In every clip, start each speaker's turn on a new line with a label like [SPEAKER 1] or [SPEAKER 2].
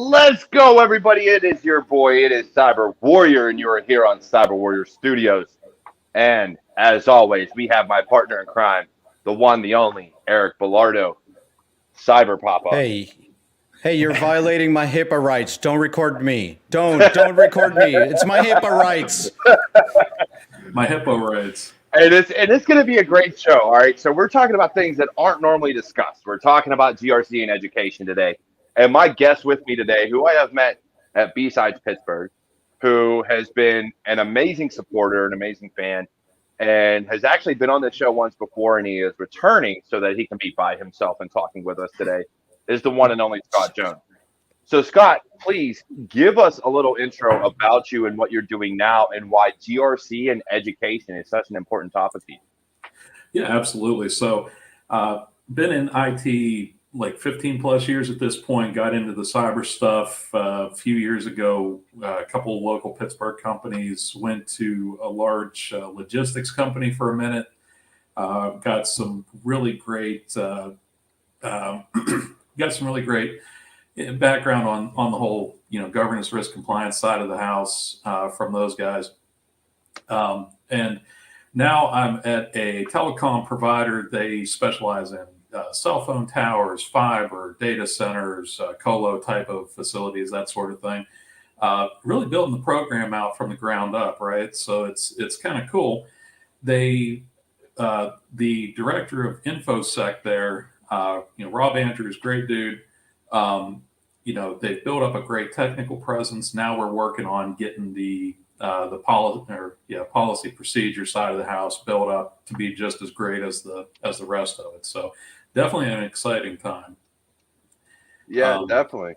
[SPEAKER 1] Let's go, everybody. It is your boy. It is Cyber Warrior, and you are here on CyberWarriorStudios. And as always, we have my partner in crime, the one, the only, Eric Bellardo, Cyber Papa.
[SPEAKER 2] Hey, you're violating my HIPAA rights. Don't record me. Don't record me. It's my HIPAA rights.
[SPEAKER 3] My HIPAA rights.
[SPEAKER 1] And it's going to be a great show, all right? So we're talking about things that aren't normally discussed. We're talking about GRC and education today. And my guest with me today, who I have met at B-Sides Pittsburgh, who has been an amazing supporter, an amazing fan, and has actually been on this show once before, and he is returning so that he can be by himself and talking with us today, is the one and only Scott Jones. So, Scott, please give us a little intro about you and what you're doing now and why GRC and education is such an important topic to you.
[SPEAKER 3] Yeah, absolutely. So, been in IT like 15 plus years at this point, got into the cyber stuff a few years ago, a couple of local Pittsburgh companies, went to a large logistics company for a minute, got some really great, background on the whole, governance, risk, compliance side of the house from those guys. And now I'm at a telecom provider. They specialize in cell phone towers, fiber, data centers, colo type of facilities, that sort of thing. Really building the program out from the ground up, right? So it's kind of cool. They, the director of InfoSec there, Rob Andrews, great dude. They've built up a great technical presence. Now we're working on getting the policy procedure side of the house built up to be just as great as the rest of it. So definitely an exciting time.
[SPEAKER 1] Yeah, definitely.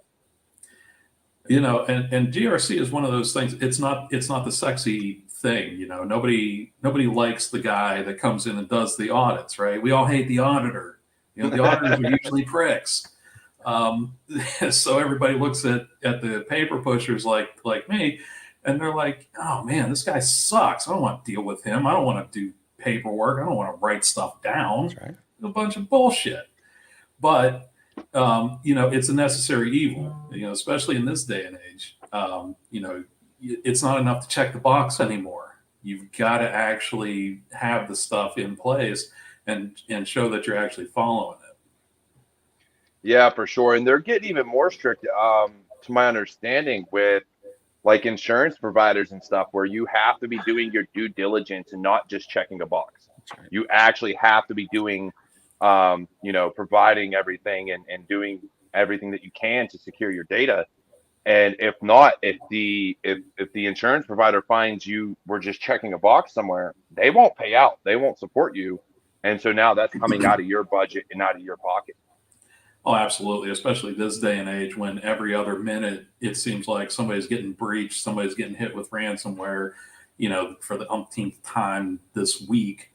[SPEAKER 3] And GRC is one of those things. It's not the sexy thing. Nobody likes the guy that comes in and does the audits, right? We all hate the auditor. The auditors are usually pricks. So everybody looks at the paper pushers like me, and they're like, oh man, this guy sucks. I don't want to deal with him. I don't want to do paperwork. I don't want to write stuff down.
[SPEAKER 2] That's right.
[SPEAKER 3] A bunch of bullshit. But it's a necessary evil, especially in this day and age. It's not enough to check the box anymore. You've got to actually have the stuff in place and show that you're actually following it.
[SPEAKER 1] Yeah, for sure. And they're getting even more strict, to my understanding, with like insurance providers and stuff, where you have to be doing your due diligence and not just checking a box.
[SPEAKER 2] That's right.
[SPEAKER 1] You actually have to be doing, providing everything and doing everything that you can to secure your data. And if not, if the insurance provider finds you were just checking a box somewhere, they won't pay out. They won't support you. And so now that's coming out of your budget and out of your pocket.
[SPEAKER 3] Oh, absolutely. Especially this day and age when every other minute it seems like somebody's getting breached, somebody's getting hit with ransomware, for the umpteenth time this week.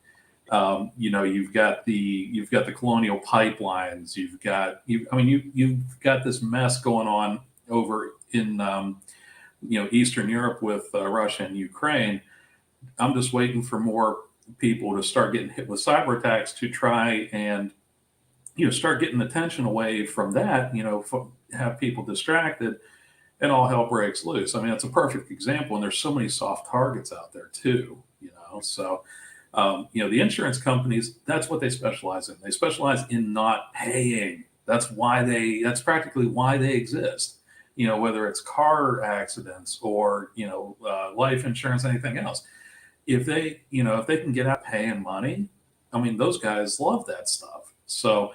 [SPEAKER 3] You've got the colonial pipelines. You've got this mess going on over in Eastern Europe with Russia and Ukraine. I'm just waiting for more people to start getting hit with cyber attacks to try and start getting attention away from that, have people distracted, and all hell breaks loose. I mean, it's a perfect example, and there's so many soft targets out there too, So, the insurance companies, that's what they specialize in. They specialize in not paying. That's practically why they exist. Whether it's car accidents or, life insurance, anything else. If they can get out paying money, I mean, those guys love that stuff. So,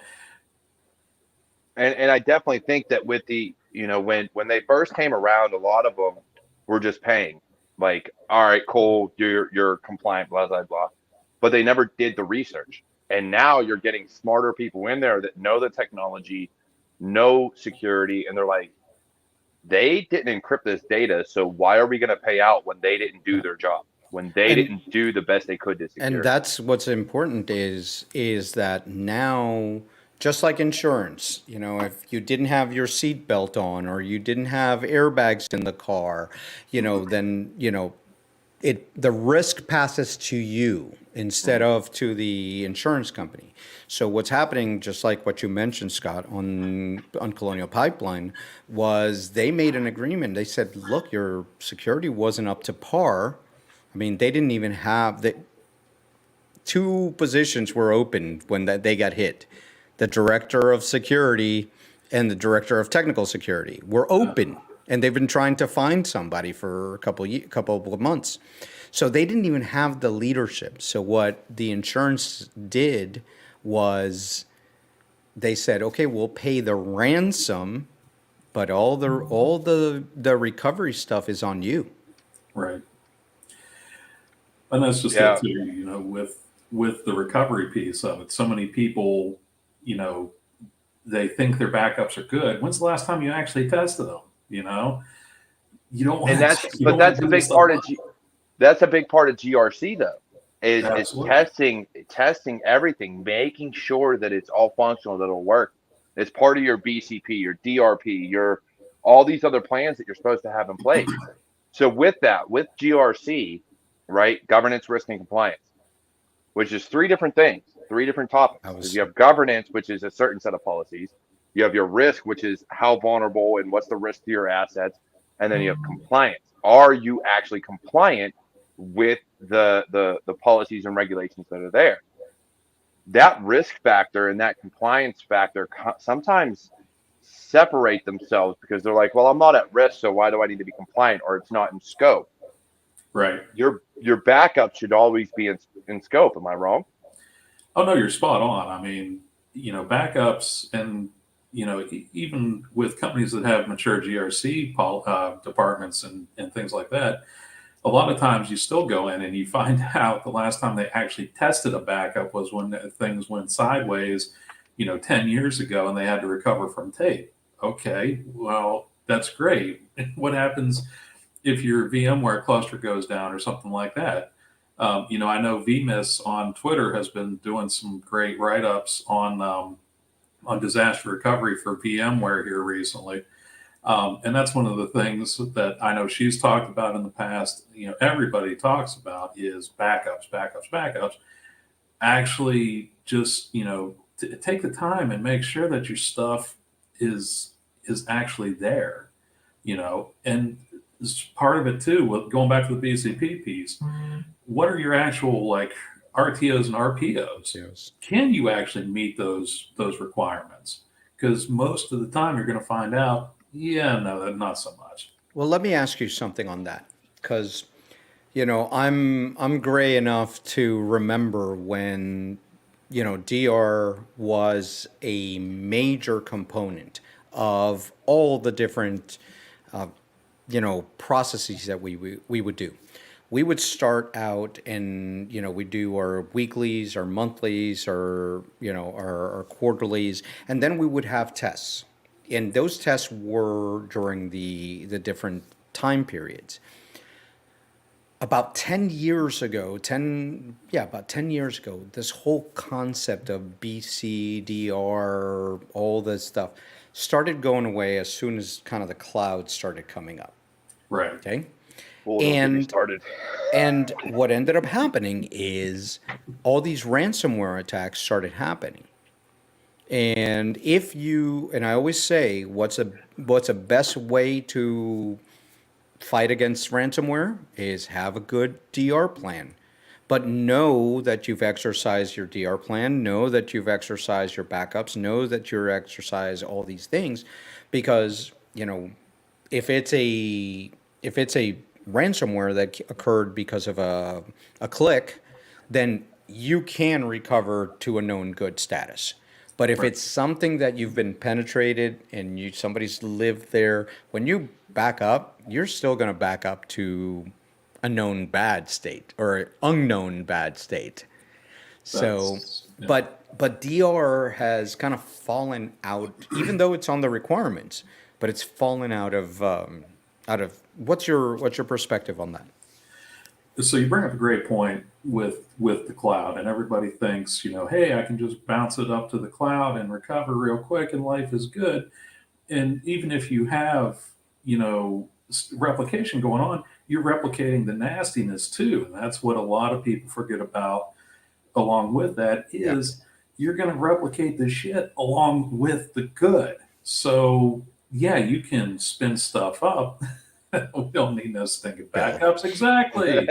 [SPEAKER 1] and I definitely think that with the, when they first came around, a lot of them were just paying, like, all right, cool, you're compliant, blah, blah, blah. But they never did the research. And now you're getting smarter people in there that know the technology, know security, and they're like, they didn't encrypt this data, so why are we going to pay out when they didn't do their job? When they didn't do the best they could to secure.
[SPEAKER 2] And that's what's important is that now, just like insurance, if you didn't have your seatbelt on or you didn't have airbags in the car, then the risk passes to you. instead of to the insurance company. So what's happening, just like what you mentioned, Scott, on Colonial Pipeline, was they made an agreement. They said, look, your security wasn't up to par. I mean, they didn't even have the two positions were open when they got hit. The director of security and the director of technical security were open, and they've been trying to find somebody for a couple of months. So they didn't even have the leadership. So what the insurance did was they said, okay, we'll pay the ransom, but all the recovery stuff is on you.
[SPEAKER 3] Right. And that's just
[SPEAKER 1] Yeah.
[SPEAKER 3] it too, you know, with the recovery piece of it. So many people, you know, they think their backups are good. When's the last time you actually tested them? You know, you don't want
[SPEAKER 1] And
[SPEAKER 3] to, you don't want
[SPEAKER 1] that's
[SPEAKER 3] to
[SPEAKER 1] a
[SPEAKER 3] do this
[SPEAKER 1] big
[SPEAKER 3] stuff.
[SPEAKER 1] part of that's a big part of GRC though. Is
[SPEAKER 3] Absolutely.
[SPEAKER 1] testing everything, making sure that it's all functional, that it'll work. It's part of your BCP, your DRP, your all these other plans that you're supposed to have in place. So with that, with GRC, right, governance, risk, and compliance, which is three different things, three different topics.
[SPEAKER 2] I
[SPEAKER 1] Because
[SPEAKER 2] was
[SPEAKER 1] you have governance, which is a certain set of policies. You have your risk, which is how vulnerable and what's the risk to your assets. And then you have compliance. Are you actually compliant with the policies and regulations that are there? That risk factor and that compliance factor sometimes separate themselves because they're like, well, I'm not at risk, so why do I need to be compliant? Or it's not in scope.
[SPEAKER 3] Right.
[SPEAKER 1] Your backup should always be in scope. Am I wrong?
[SPEAKER 3] Oh no, you're spot on. I mean, you know, backups and, you know, even with companies that have mature GRC departments and things like that, a lot of times you still go in and you find out the last time they actually tested a backup was when things went sideways, you know, 10 years ago and they had to recover from tape. Okay, well, that's great. What happens if your VMware cluster goes down or something like that? You know, I know VMIS on Twitter has been doing some great write-ups on disaster recovery for VMware here recently. And that's one of the things that I know she's talked about in the past. You know, everybody talks about is backups, backups, backups. Actually, just, you know, take the time and make sure that your stuff is actually there. You know, and part of it too. Going back to the BCP piece, what are your actual like RTOs and RPOs?
[SPEAKER 2] yes.
[SPEAKER 3] Can you actually meet those requirements? Because most of the time you're going to find out, yeah, no, not so much.
[SPEAKER 2] Well, let me ask you something on that, because I'm gray enough to remember when DR was a major component of all the different processes that we would do. We would start out and we do our weeklies, our monthlies, or our quarterlies, and then we would have tests. And those tests were during the different time periods. About 10 years ago, about 10 years ago, this whole concept of BCDR, all this stuff, started going away as soon as kind of the cloud started coming up.
[SPEAKER 3] Right.
[SPEAKER 2] Okay.
[SPEAKER 1] Well, don't get me
[SPEAKER 2] And
[SPEAKER 1] started.
[SPEAKER 2] and what ended up happening is all these ransomware attacks started happening. And I always say, what's a best way to fight against ransomware is have a good DR plan. But know that you've exercised your DR plan, know that you've exercised your backups, know that you've exercised all these things, because, if it's a ransomware that occurred because of a click, then you can recover to a known good status. But if
[SPEAKER 3] Right.
[SPEAKER 2] it's something that you've been penetrated and somebody's lived there, when you back up, you're still going to back up to a known bad state or unknown bad state. So,
[SPEAKER 3] That's yeah.
[SPEAKER 2] but DR has kind of fallen out, even though it's on the requirements, but it's fallen out of what's your perspective on that?
[SPEAKER 3] So you bring up a great point with the cloud, and everybody thinks, hey, I can just bounce it up to the cloud and recover real quick, and life is good. And even if you have, replication going on, you're replicating the nastiness too, and that's what a lot of people forget about. along with that is you're going to replicate the shit along with the good. So yeah, you can spin stuff up. We don't need no stinking backups. Exactly.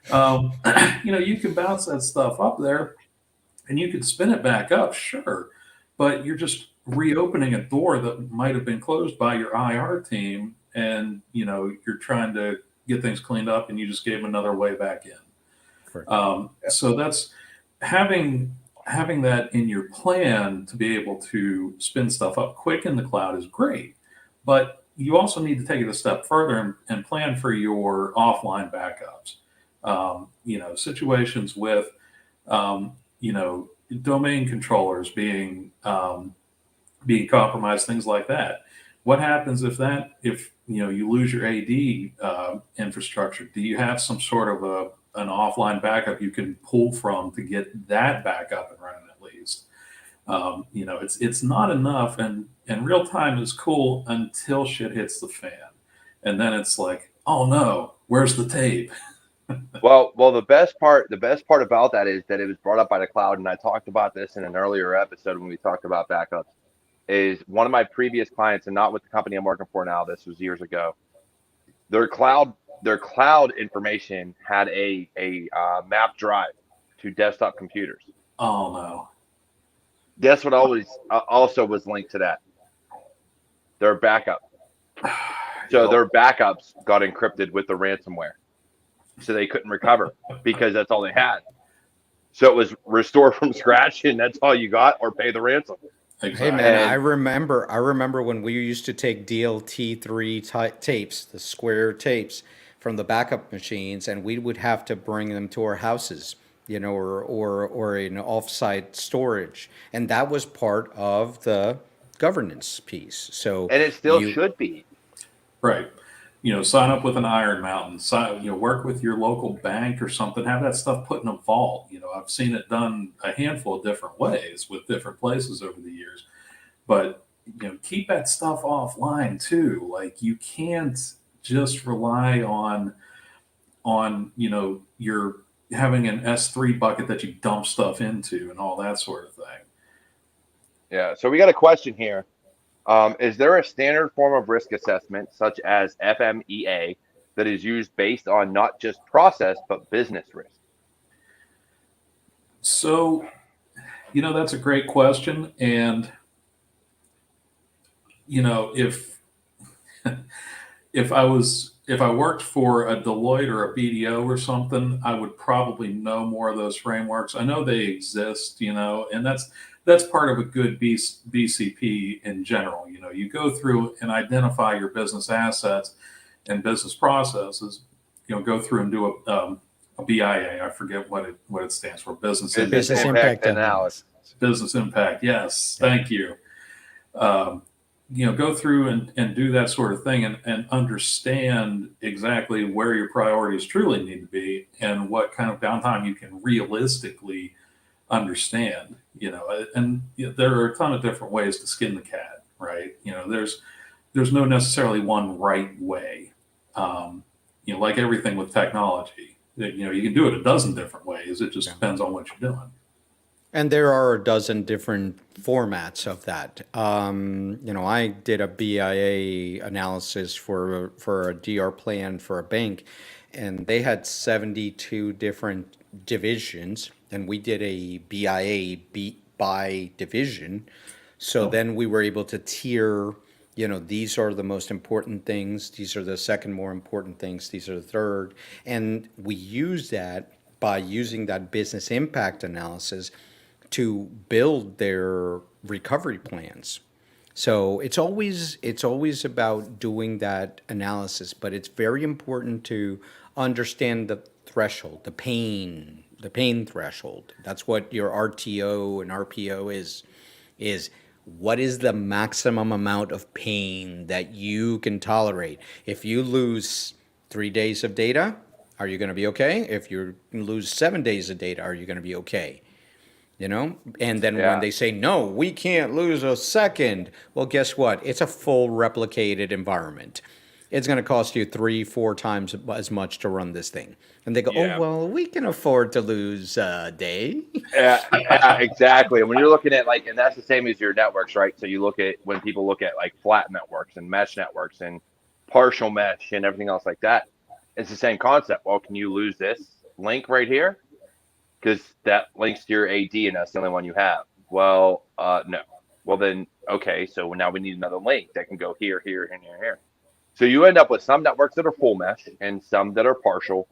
[SPEAKER 3] You can bounce that stuff up there and you can spin it back up, sure, but you're just reopening a door that might have been closed by your IR team, and you're trying to get things cleaned up, and you just gave them another way back in. So that's having that in your plan to be able to spin stuff up quick in the cloud is great, but you also need to take it a step further and plan for your offline backups. Situations with domain controllers being compromised, things like that. What happens if you lose your AD infrastructure? Do you have some sort of an offline backup you can pull from to get that back up and running at least? It's not enough, and real time is cool until shit hits the fan, and then it's like, oh no, where's the tape?
[SPEAKER 1] Well, the best part about that is that it was brought up by the cloud, and I talked about this in an earlier episode when we talked about backups. Is one of my previous clients, and not with the company I'm working for now. This was years ago. Their cloud information had a map drive to desktop computers.
[SPEAKER 3] Oh no!
[SPEAKER 1] Guess what? Always also was linked to that. Their backup. So their backups got encrypted with the ransomware. So they couldn't recover because that's all they had. So it was restore from scratch, and that's all you got, or pay the ransom.
[SPEAKER 3] Exactly.
[SPEAKER 2] Hey man, I remember when we used to take DLT3 tapes, the square tapes from the backup machines, and we would have to bring them to our houses, or in offsite storage, and that was part of the governance piece. So
[SPEAKER 1] and it still should be.
[SPEAKER 3] Right. Sign up with an Iron Mountain, work with your local bank or something, have that stuff put in a vault. I've seen it done a handful of different ways with different places over the years, but, keep that stuff offline too. Like, you can't just rely on, you're having an S3 bucket that you dump stuff into and all that sort of thing.
[SPEAKER 1] Yeah. So we got a question here. Is there a standard form of risk assessment, such as Fmea, that is used based on not just process, but business risk?
[SPEAKER 3] So, that's a great question. And, if I worked for a Deloitte or a BDO or something, I would probably know more of those frameworks. I know they exist, and that's part of a good BCP in general. You go through and identify your business assets and business processes. Go through and do a BIA. I forget what it stands for. Business
[SPEAKER 2] impact analysis.
[SPEAKER 3] Business impact. Yes, thank you. Go through and do that sort of thing and understand exactly where your priorities truly need to be and what kind of downtime you can realistically understand. And there are a ton of different ways to skin the cat, right? There's no necessarily one right way. Like everything with technology, you can do it a dozen different ways. It just depends on what you're doing.
[SPEAKER 2] And there are a dozen different formats of that. I did a BIA analysis for a DR plan for a bank, and they had 72 different divisions, and we did a BIA by division. So then we were able to tier, these are the most important things, these are the second more important things, these are the third. And we use that by using that business impact analysis to build their recovery plans. So it's always about doing that analysis, but it's very important to understand the threshold, the pain threshold. That's what your RTO and RPO is what is the maximum amount of pain that you can tolerate. If you lose 3 days of data, are you going to be okay? If you lose 7 days of data, are you going to be okay? And then when they say, no, we can't lose a second, well, guess what? It's a full replicated environment. it's going to cost you 3-4 times as much to run this thing. And they go, oh,
[SPEAKER 1] Yeah.
[SPEAKER 2] well, we can afford to lose a day.
[SPEAKER 1] Yeah, exactly. And when you're looking at like, and that's the same as your networks, right? So you look at when people look at like flat networks and mesh networks and partial mesh and everything else like that. It's the same concept. Well, can you lose this link right here? Because that links to your AD and that's the only one you have. Well, no. Well, then, okay. So now we need another link that can go here, here, and here, here. So you end up with some networks that are full mesh and some that are partial.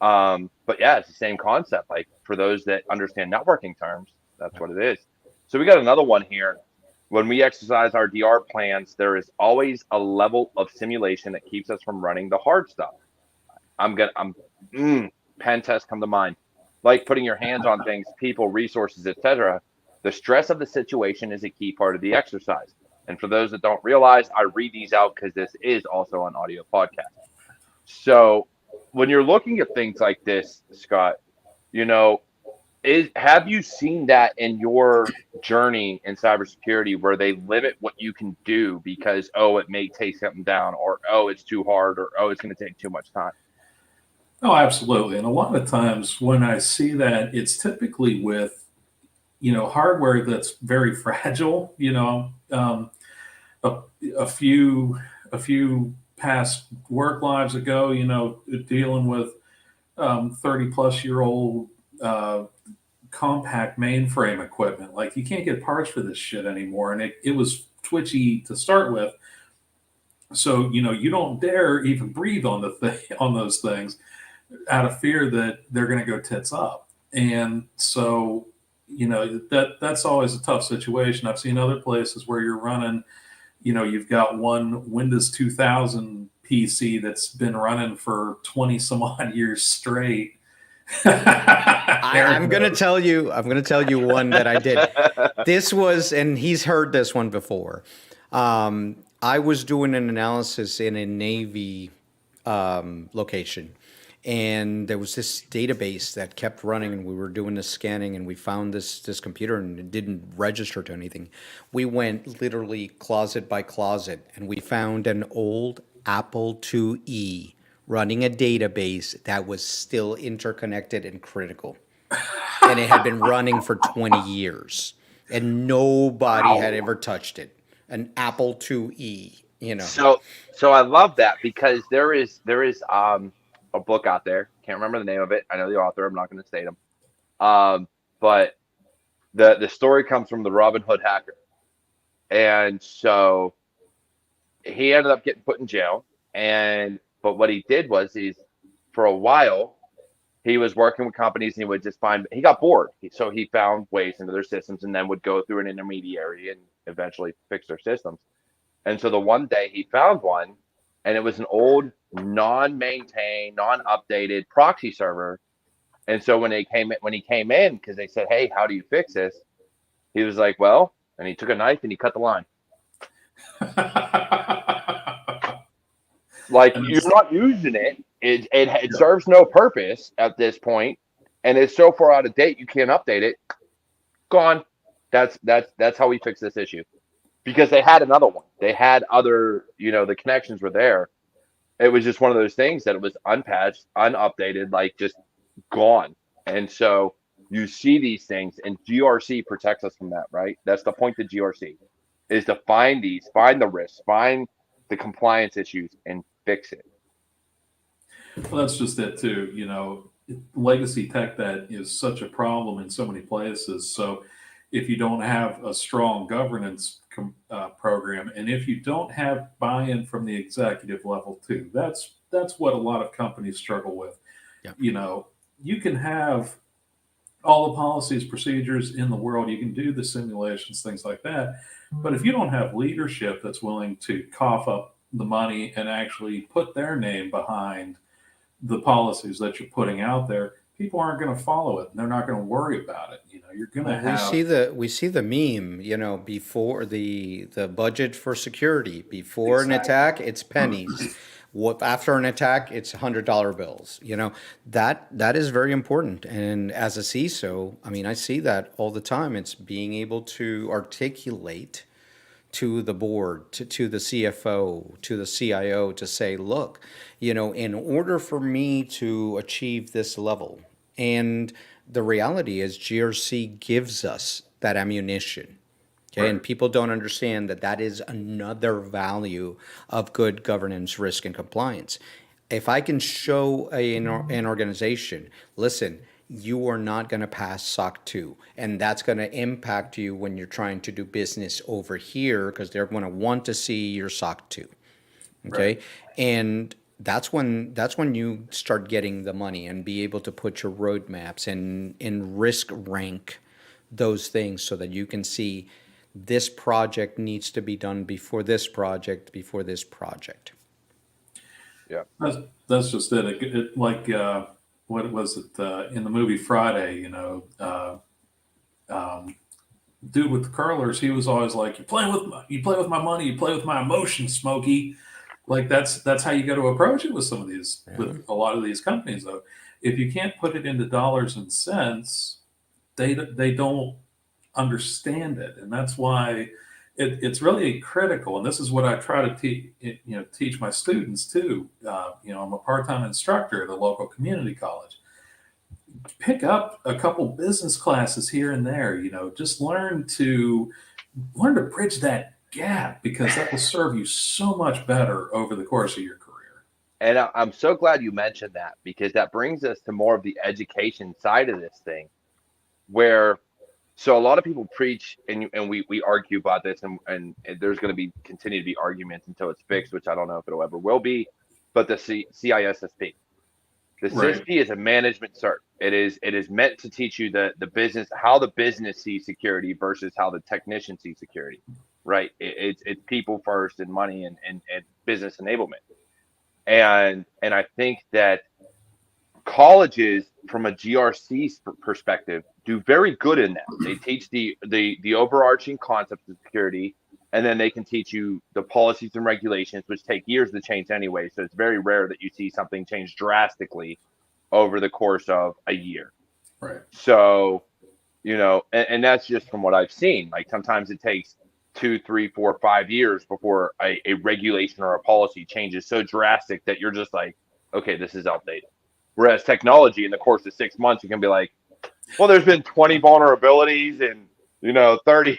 [SPEAKER 1] But yeah, it's the same concept. Like for those that understand networking terms, that's what it is. So we got another one here. When we exercise our DR plans, there is always a level of simulation that keeps us from running the hard stuff. Pen tests come to mind. Like putting your hands on things, people, resources, etc. The stress of the situation is a key part of the exercise. And for those that don't realize, I read these out because this is also an audio podcast. So when you're looking at things like this, Scott, you know, have you seen that in your journey in cybersecurity where they limit what you can do because it may take something down, or it's too hard, or it's going to take too much time?
[SPEAKER 3] Oh, absolutely. And a lot of times when I see that, it's typically with, hardware that's very fragile. A, a few past work lives ago, dealing with 30 plus year old compact mainframe equipment. Like you can't get parts for this shit anymore. And it was twitchy to start with. So, you don't dare even breathe on on those things out of fear that they're going to go tits up. And so, that's always a tough situation. I've seen other places where you're running, you've got one Windows 2000 PC that's been running for 20 some odd years straight.
[SPEAKER 2] I'm going to tell you one that I did. This was, and he's heard this one before. I was doing an analysis in a Navy location, and there was this database that kept running, and we were doing this scanning, and we found this computer, and it didn't register to anything. We went literally closet by closet, and we found an old Apple IIe running a database that was still interconnected and critical. And it had been running for 20 years, and nobody had ever touched it. An Apple IIe,
[SPEAKER 1] So I love that because there is a book out there. Can't remember the name of it. I know the author. I'm not going to state him. But the story comes from the Robin Hood hacker, and so he ended up getting put in jail. But what he did was for a while he was working with companies and he would just he got bored. So he found ways into their systems and then would go through an intermediary and eventually fix their systems. And so the one day he found one, and it was an old, non-maintained, non-updated proxy server. And so when he came in, because they said, "Hey, how do you fix this?" He was like, "Well," and he took a knife and he cut the line. Like you're not using it. It serves no purpose at this point, and it's so far out of date you can't update it. Gone. That's how we fix this issue. Because they had another one. They had other, the connections were there. It was just one of those things that it was unpatched, unupdated, like just gone. And so you see these things, and GRC protects us from that, right? That's the point of GRC, is to find the risks, find the compliance issues, and fix it.
[SPEAKER 3] Well, that's just it too. Legacy tech that is such a problem in so many places. So if you don't have a strong governance program, and if you don't have buy-in from the executive level too, that's what a lot of companies struggle with. Yeah. You can have all the policies, procedures in the world, you can do the simulations, things like that, but if you don't have leadership that's willing to cough up the money and actually put their name behind the policies that you're putting out there, people aren't going to follow it, and they're not going to worry about it. You're going to have.
[SPEAKER 2] We see the meme. Before the budget for security, before an attack, it's pennies. After an attack, it's $100 bills. That is very important. And as a CISO, I see that all the time. It's being able to articulate to the board, to the CFO, to the CIO to say, look, in order for me to achieve this level, and the reality is GRC gives us that ammunition. Okay,
[SPEAKER 3] Right.
[SPEAKER 2] and people don't understand that that is another value of good governance, risk, and compliance. If I can show an organization, listen, you are not going to pass SOC 2, and that's going to impact you when you're trying to do business over here because they're going to want to see your SOC 2. Okay,
[SPEAKER 3] Right.
[SPEAKER 2] and that's when you start getting the money and be able to put your roadmaps and risk rank those things so that you can see this project needs to be done before this project, before this project.
[SPEAKER 1] Yeah.
[SPEAKER 3] That's just it. Like what was it in the movie Friday? Dude with the curlers, he was always like, you play with my money, you play with my emotions, Smokey." Like that's how you got to approach it with some of these, with a lot of these companies. Though, if you can't put it into dollars and cents, they don't understand it, and that's why it's really critical. And this is what I try to teach my students too. I'm a part-time instructor at a local community college. Pick up a couple business classes here and there. Just learn to bridge that gap, because that will serve you so much better over the course of your career.
[SPEAKER 1] And I'm so glad you mentioned that, because that brings us to more of the education side of this thing, where so a lot of people preach, and we argue about this, and there's going to be continue to be arguments until it's fixed, which I don't know if it'll ever will be. But the CISSP, the
[SPEAKER 3] Right.
[SPEAKER 1] CISSP is a management cert. It is meant to teach you the business, how the business sees security versus how the technician sees security. Right? It's people first, and money, and business enablement. And I think that colleges, from a GRC perspective, do very good in that. They teach the overarching concepts of security, and then they can teach you the policies and regulations, which take years to change anyway. So it's very rare that you see something change drastically over the course of a year.
[SPEAKER 3] Right.
[SPEAKER 1] So, and that's just from what I've seen. Like, sometimes it takes 2, 3, 4, 5 years before a regulation or a policy changes so drastic that you're just like, okay, this is outdated. Whereas technology, in the course of 6 months, you can be like, well, there's been 20 vulnerabilities and 30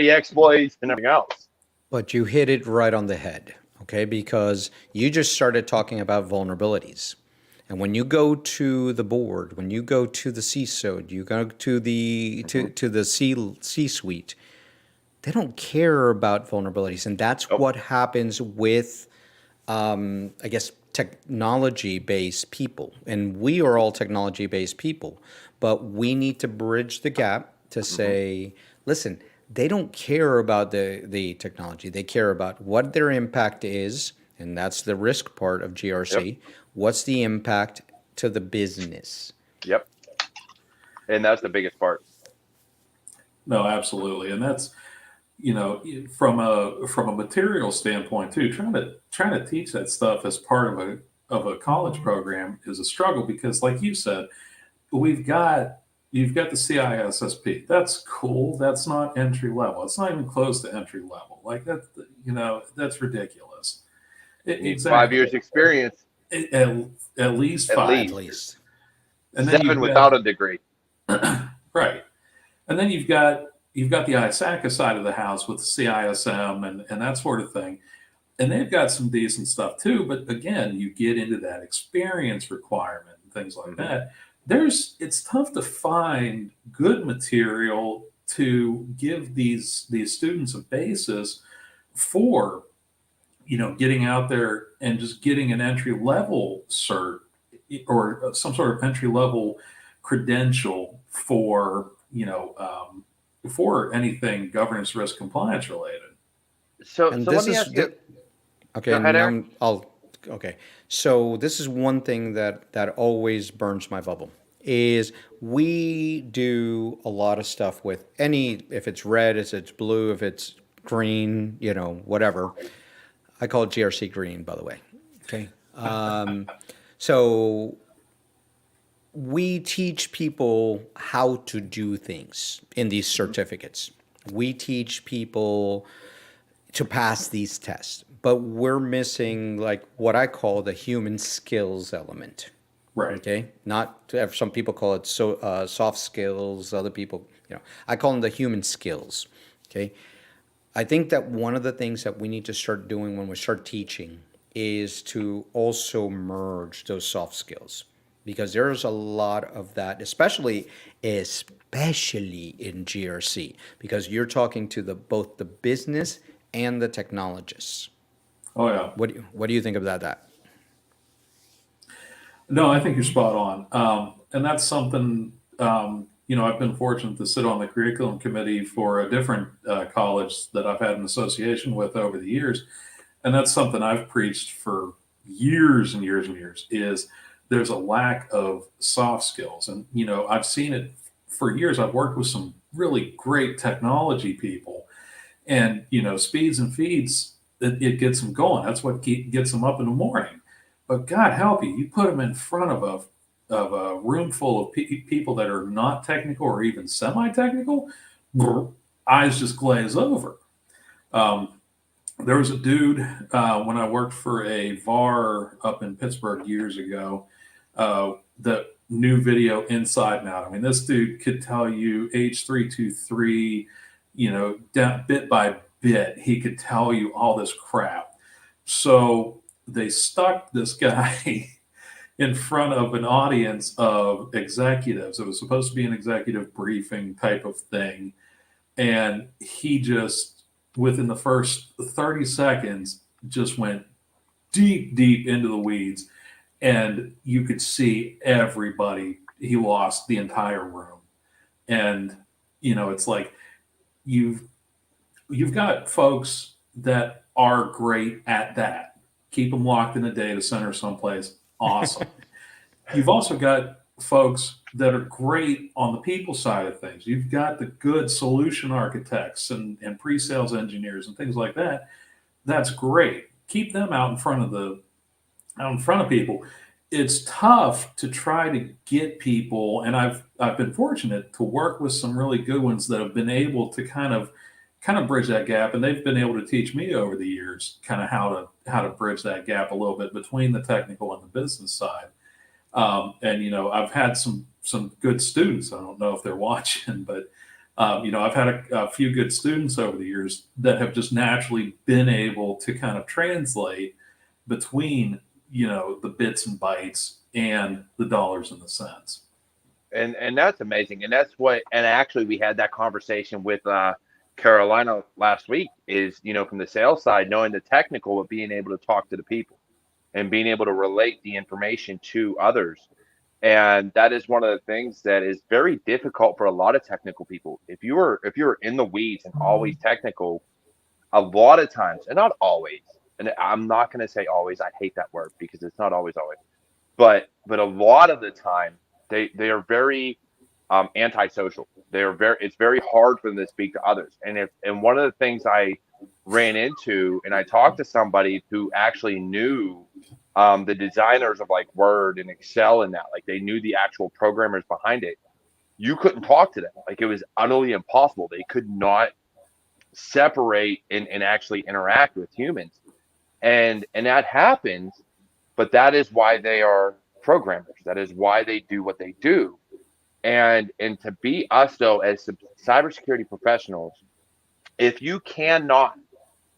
[SPEAKER 1] exploits and everything else.
[SPEAKER 2] But you hit it right on the head, okay? Because you just started talking about vulnerabilities. And when you go to the board, when you go to the CISO, you go to the to the C-suite, they don't care about vulnerabilities. And that's
[SPEAKER 1] Nope.
[SPEAKER 2] what happens with, I guess, technology-based people. And we are all technology-based people. But we need to bridge the gap to say, listen, they don't care about the technology. They care about what their impact is, and that's the risk part of GRC.
[SPEAKER 1] Yep.
[SPEAKER 2] What's the impact to the business?
[SPEAKER 1] Yep. And that's the biggest part.
[SPEAKER 3] No, absolutely. And that's, from a material standpoint too, trying to teach that stuff as part of a college program is a struggle, because, like you said, you've got the CISSP. That's cool. That's not entry level. It's not even close to entry level. Like that, that's ridiculous.
[SPEAKER 1] You need
[SPEAKER 3] Exactly.
[SPEAKER 1] 5 years experience,
[SPEAKER 3] At least
[SPEAKER 1] at
[SPEAKER 3] 5
[SPEAKER 2] At
[SPEAKER 1] least.
[SPEAKER 2] least.
[SPEAKER 3] And then
[SPEAKER 1] 7 without a degree.
[SPEAKER 3] right. And then you've got the ISACA side of the house with the CISM and that sort of thing. And they've got some decent stuff too. But again, you get into that experience requirement and things like that. It's tough to find good material to give these students a basis for, getting out there and just getting an entry level cert or some sort of entry level credential for, for anything governance, risk, compliance related.
[SPEAKER 1] So
[SPEAKER 2] And
[SPEAKER 1] let
[SPEAKER 2] this
[SPEAKER 1] me
[SPEAKER 2] is
[SPEAKER 1] ask you.
[SPEAKER 2] okay.
[SPEAKER 1] Go ahead,
[SPEAKER 2] Now
[SPEAKER 1] Eric.
[SPEAKER 2] okay. So this is one thing that always burns my bubble is we do a lot of stuff with if it's red, if it's blue, if it's green, whatever. I call it GRC green, by the way. Okay. So we teach people how to do things in these certificates. We teach people to pass these tests, but we're missing like what I call the human skills element.
[SPEAKER 3] Right.
[SPEAKER 2] Okay, not some people call it soft skills. Other people, I call them the human skills. Okay, I think that one of the things that we need to start doing when we start teaching is to also merge those soft skills, because there's a lot of that, especially in GRC, because you're talking to both the business and the technologists.
[SPEAKER 3] Oh yeah.
[SPEAKER 2] What do you think about that?
[SPEAKER 3] No, I think you're spot on. And that's something, I've been fortunate to sit on the curriculum committee for a different college that I've had an association with over the years. And that's something I've preached for years and years and years, is there's a lack of soft skills. And, I've seen it for years. I've worked with some really great technology people, and, speeds and feeds, it gets them going. That's what gets them up in the morning. But God help you, you put them in front of a room full of people that are not technical or even semi-technical, eyes just glaze over. There was a dude when I worked for a VAR up in Pittsburgh years ago that knew video inside and out. I mean, this dude could tell you H323, down bit by bit. He could tell you all this crap. So they stuck this guy in front of an audience of executives. It was supposed to be an executive briefing type of thing. And he just, within the first 30 seconds, just went deep, deep into the weeds. And you could see everybody, he lost the entire room. And, it's like you've got folks that are great at that. Keep them locked in a data center someplace. Awesome. You've also got folks that are great on the people side of things. You've got the good solution architects and pre-sales engineers and things like that. That's great. Keep them out in front of people. It's tough to try to get people, and I've been fortunate to work with some really good ones that have been able to kind of bridge that gap, and they've been able to teach me over the years kind of how to bridge that gap a little bit between the technical and the business side. And I've had some good students. I don't know if they're watching, but I've had a few good students over the years that have just naturally been able to kind of translate between the bits and bytes and the dollars and the cents.
[SPEAKER 1] And that's amazing. And actually we had that conversation with Carolina last week, is from the sales side, knowing the technical, but being able to talk to the people and being able to relate the information to others. And that is one of the things that is very difficult for a lot of technical people. If you're in the weeds and always technical, a lot of times, and not always, and I'm not going to say always, I hate that word because it's not always, but a lot of the time they are very antisocial. It's very hard for them to speak to others. And one of the things I ran into, and I talked to somebody who actually knew the designers of like Word and Excel and that, like they knew the actual programmers behind it. You couldn't talk to them. Like it was utterly impossible. They could not separate and actually interact with humans. And that happens, but that is why they are programmers. That is why they do what they do. And to be us though, as cybersecurity professionals, if you cannot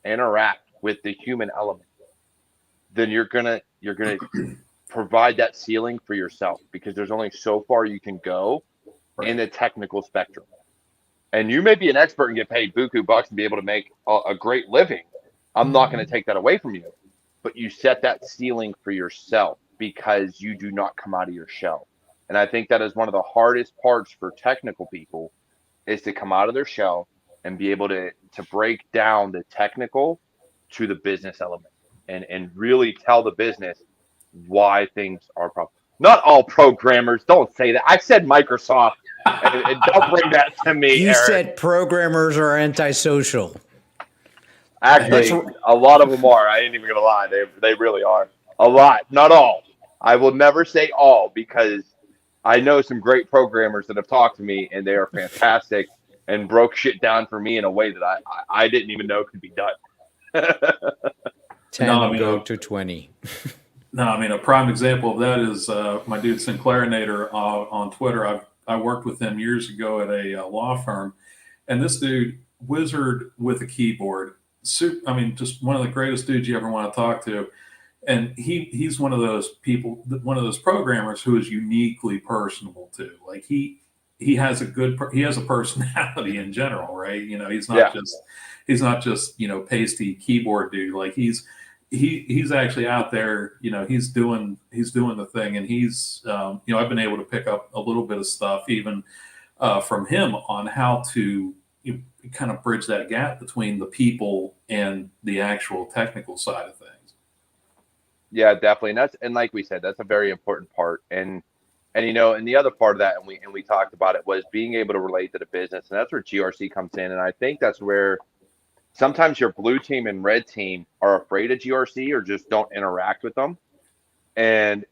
[SPEAKER 1] interact with the human element, then you're gonna provide that ceiling for yourself, because there's only so far you can go in the technical spectrum. And you may be an expert and get paid buku bucks and be able to make a great living. I'm not going to take that away from you, but you set that ceiling for yourself because you do not come out of your shell. And I think that is one of the hardest parts for technical people, is to come out of their shell and be able to break down the technical to the business element and really tell the business why things are problem. Not all programmers, don't say that. I said Microsoft, and don't bring that to me,
[SPEAKER 2] You
[SPEAKER 1] Eric.
[SPEAKER 2] said programmers are antisocial.
[SPEAKER 1] Actually, a lot of them are. I ain't even gonna lie. They really are. A lot, not all. I will never say all, because I know some great programmers that have talked to me, and they are fantastic and broke shit down for me in a way that I didn't even know could be done.
[SPEAKER 2] 10
[SPEAKER 3] No, I mean,
[SPEAKER 2] go to 20.
[SPEAKER 3] No, I mean, a prime example of that is my dude Sinclair Nader on Twitter. I worked with him years ago at a law firm, and this dude, wizard with a keyboard. I mean, just one of the greatest dudes you ever want to talk to. And he's one of those people, one of those programmers who is uniquely personable too. Like he has a personality in general, right? You know, he's not just pasty keyboard dude. Like he's actually out there. You know, he's doing the thing, and he's I've been able to pick up a little bit of stuff even from him on how to kind of bridge that gap between the people and the actual technical side of things.
[SPEAKER 1] Yeah, definitely. And like we said, that's a very important part. And the other part of that, and we talked about it, was being able to relate to the business, and that's where GRC comes in. And I think that's where sometimes your blue team and red team are afraid of GRC or just don't interact with them. And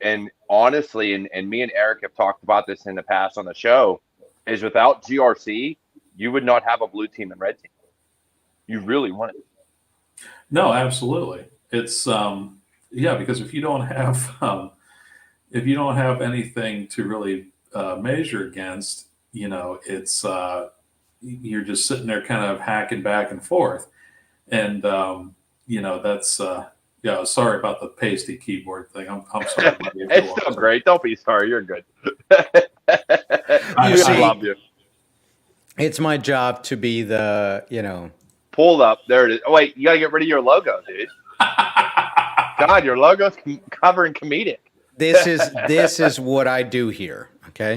[SPEAKER 1] honestly, and me and Eric have talked about this in the past on the show, is without GRC, you would not have a blue team and red team. You really wouldn't.
[SPEAKER 3] No, absolutely. It's because if you don't have anything to really measure against, it's you're just sitting there kind of hacking back and forth, and that's sorry about the pasty keyboard thing. I'm sorry.
[SPEAKER 1] It's still great. Don't be sorry. You're good.
[SPEAKER 2] I
[SPEAKER 1] love you.
[SPEAKER 2] It's my job to be the
[SPEAKER 1] pulled up. There it is. Oh wait, you got to get rid of your logo, dude. God, your logo's covering comedic.
[SPEAKER 2] This is what I do here. Okay.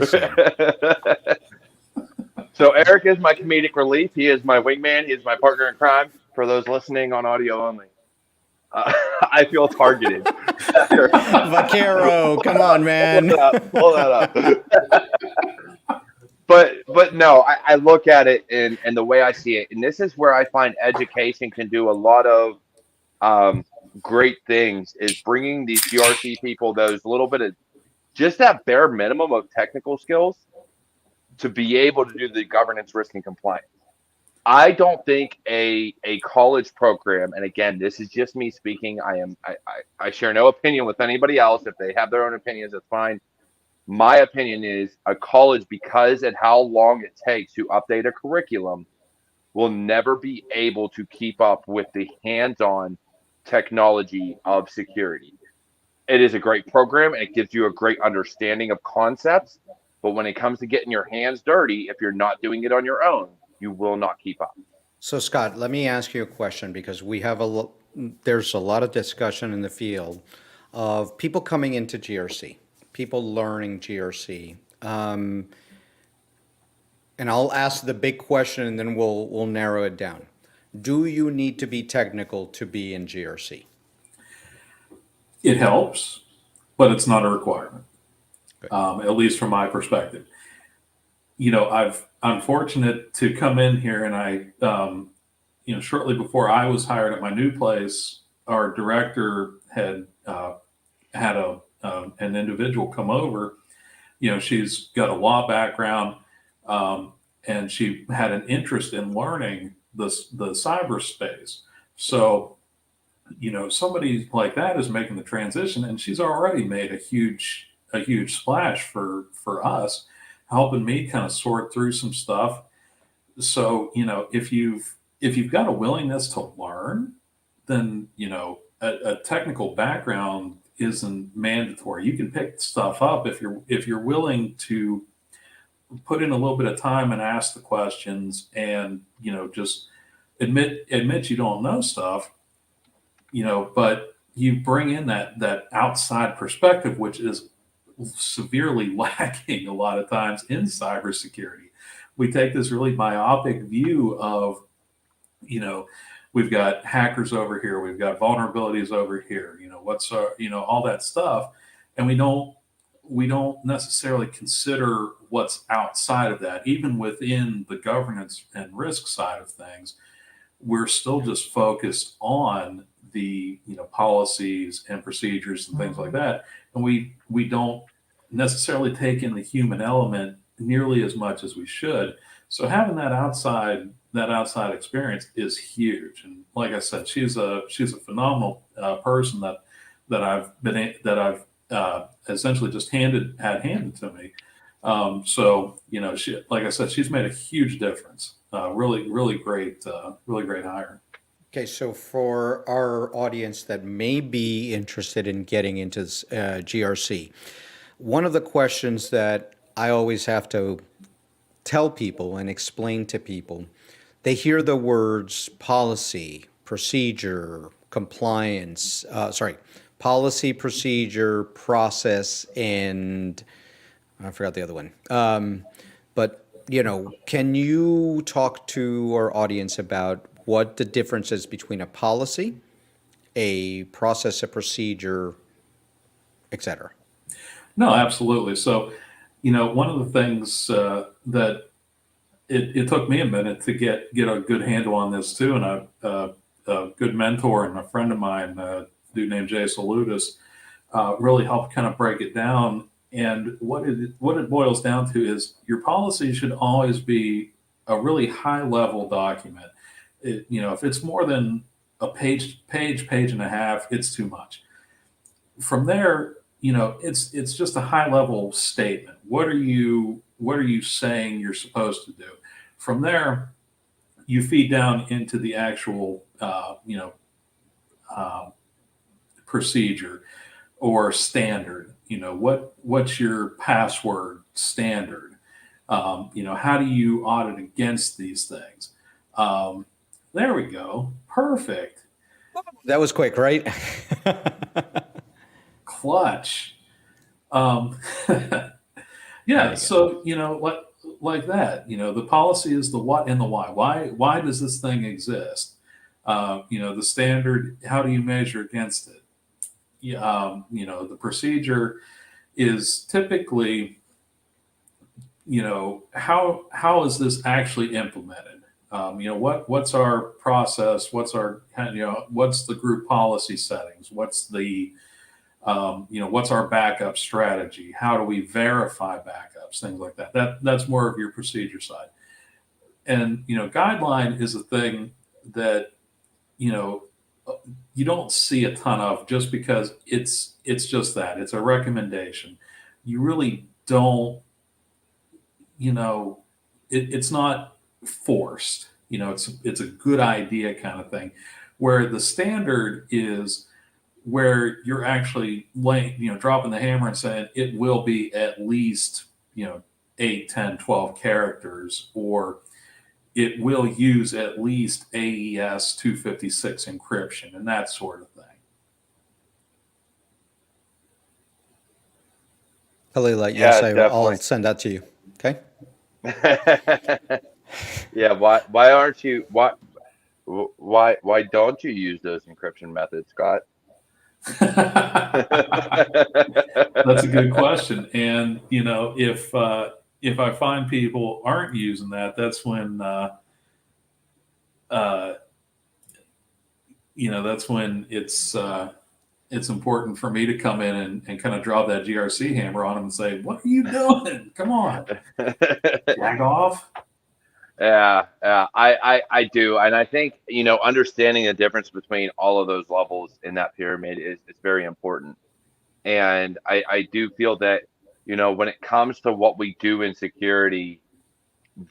[SPEAKER 1] So Eric is my comedic relief. He is my wingman. He is my partner in crime. For those listening on audio only, I feel targeted.
[SPEAKER 2] Vaquero, come on, man.
[SPEAKER 1] Pull that up. But no, I look at it and the way I see it, and this is where I find education can do a lot of great things, is bringing these GRC people those little bit of just that bare minimum of technical skills to be able to do the governance, risk, and compliance. I don't think a college program, and again, this is just me speaking. I share no opinion with anybody else. If they have their own opinions, that's fine. My opinion is a college, because of how long it takes to update a curriculum, will never be able to keep up with the hands-on technology of security. It is a great program and it gives you a great understanding of concepts, but when it comes to getting your hands dirty, if you're not doing it on your own, you will not keep up.
[SPEAKER 2] So Scott, let me ask you a question, because there's a lot of discussion in the field of people coming into GRC, people learning GRC. And I'll ask the big question and then we'll narrow it down. Do you need to be technical to be in GRC?
[SPEAKER 3] It helps, but it's not a requirement, at least from my perspective. I'm fortunate to come in here, and I, shortly before I was hired at my new place, our director had had an individual come over. She's got a law background, and she had an interest in learning the cyberspace. So, somebody like that is making the transition, and she's already made a huge splash for us, helping me kind of sort through some stuff. So, if you've got a willingness to learn, then, a technical background isn't mandatory. You can pick stuff up if you're willing to put in a little bit of time and ask the questions, and, just admit you don't know stuff, but you bring in that outside perspective, which is severely lacking a lot of times in cybersecurity. We take this really myopic view of, we've got hackers over here, we've got vulnerabilities over here, all that stuff, and we don't necessarily consider what's outside of that. Even within the governance and risk side of things, we're still just focused on the policies and procedures and things like that, and we don't necessarily take in the human element nearly as much as we should. So having that outside experience is huge. And like I said, she's a phenomenal person that I've essentially just had handed to me. So she, like I said, she's made a huge difference. Really great hire.
[SPEAKER 2] Okay, so for our audience that may be interested in getting into this, GRC, one of the questions that I always have to tell people and explain to people, they hear the words policy, procedure, compliance, policy, procedure, process, and I forgot the other one. But, can you talk to our audience about what the difference is between a policy, a process, a procedure, et cetera?
[SPEAKER 3] No, absolutely. So, one of the things that it took me a minute to get a good handle on this too, and a good mentor and a friend of mine, a dude named Jay Salutis, really helped kind of break it down. And what it boils down to is your policy should always be a really high level document. If it's more than a page and a half, it's too much. From there, it's just a high level statement. What are you saying you're supposed to do? From there, you feed down into the actual procedure or standard. What's your password standard? How do you audit against these things? There we go. Perfect.
[SPEAKER 2] That was quick, right?
[SPEAKER 3] Clutch. Yeah. So, like that, the policy is the what and the why. Why does this thing exist? The standard, how do you measure against it? The procedure is typically, how is this actually implemented? What's our process? What's the group policy settings? What's the what's our backup strategy? How do we verify backups? Things like that. That's more of your procedure side. And guideline is a thing that you don't see a ton of, just because it's just that it's a recommendation. You really don't. It's not forced. It's a good idea kind of thing, where the standard is where you're actually dropping the hammer and saying it will be at least 8, 10, 12 characters, or it will use at least AES 256 encryption and that sort of thing.
[SPEAKER 2] Halila,
[SPEAKER 1] Yeah,
[SPEAKER 2] yes, I'll send that to you. Okay.
[SPEAKER 1] Yeah. Why aren't you? Why don't you use those encryption methods, Scott?
[SPEAKER 3] That's a good question. And if I find people aren't using that, that's when that's when it's important for me to come in and kind of drop that GRC hammer on them and say, "What are you doing? Come on, jack off."
[SPEAKER 1] Yeah, I do, and I think understanding the difference between all of those levels in that pyramid is very important. And I do feel that when it comes to what we do in security,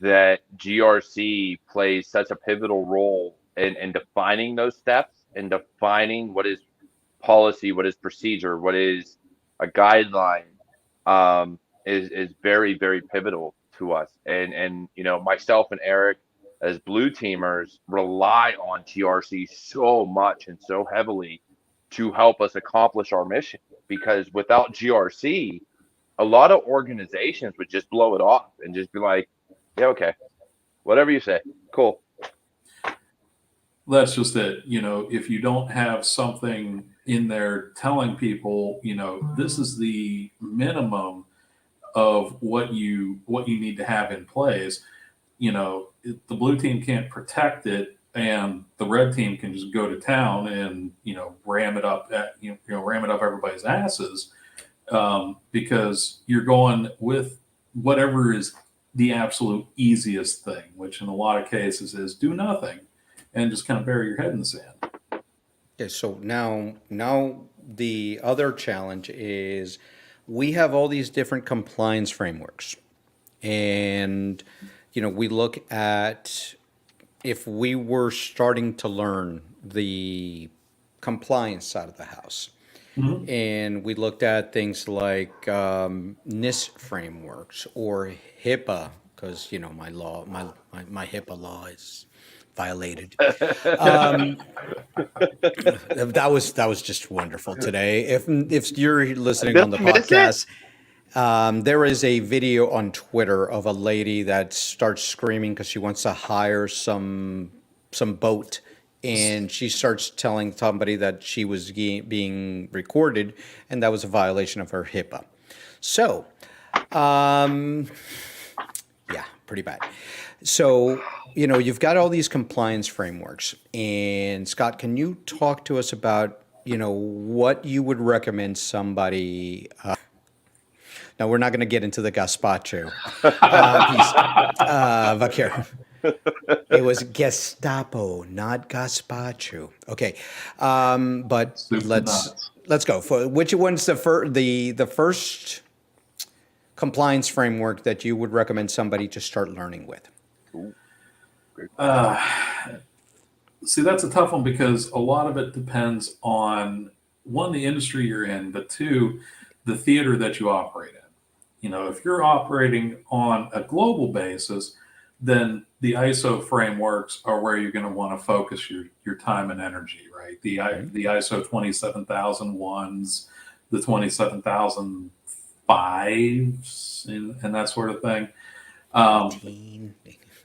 [SPEAKER 1] that GRC plays such a pivotal role in defining those steps and defining what is policy, what is procedure, what is a guideline, is very, very pivotal to us. And myself and Eric as blue teamers rely on GRC so much and so heavily to help us accomplish our mission. Because without GRC, a lot of organizations would just blow it off and just be like, yeah, okay, whatever you say, cool.
[SPEAKER 3] That's just it. If you don't have something in there telling people, this is the minimum of what you need to have in place, the blue team can't protect it, and the red team can just go to town and ram it up everybody's asses, because you're going with whatever is the absolute easiest thing, which in a lot of cases is do nothing and just kind of bury your head in the sand.
[SPEAKER 2] Okay, so now the other challenge is we have all these different compliance frameworks. And, we look at if we were starting to learn the compliance side of the house.
[SPEAKER 3] Mm-hmm.
[SPEAKER 2] And we looked at things like Nist frameworks or HIPAA, because my HIPAA law is violated. That was just wonderful today. If you're listening on the podcast, there is a video on Twitter of a lady that starts screaming because she wants to hire some boat. And she starts telling somebody that she was being recorded, and that was a violation of her HIPAA. So, yeah, pretty bad. So, you've got all these compliance frameworks. And Scott, can you talk to us about, what you would recommend somebody? Now, we're not going to get into the gazpacho piece. Vaquero. It was Gestapo, not gazpacho. Okay, but let's go. For which one's the first compliance framework that you would recommend somebody to start learning with?
[SPEAKER 3] See, that's a tough one because a lot of it depends on, one, the industry you're in, but two, the theater that you operate in. If you're operating on a global basis, then the ISO frameworks are where you're going to want to focus your time and energy, right? The ISO 27001s, the 27005s, and that sort of thing.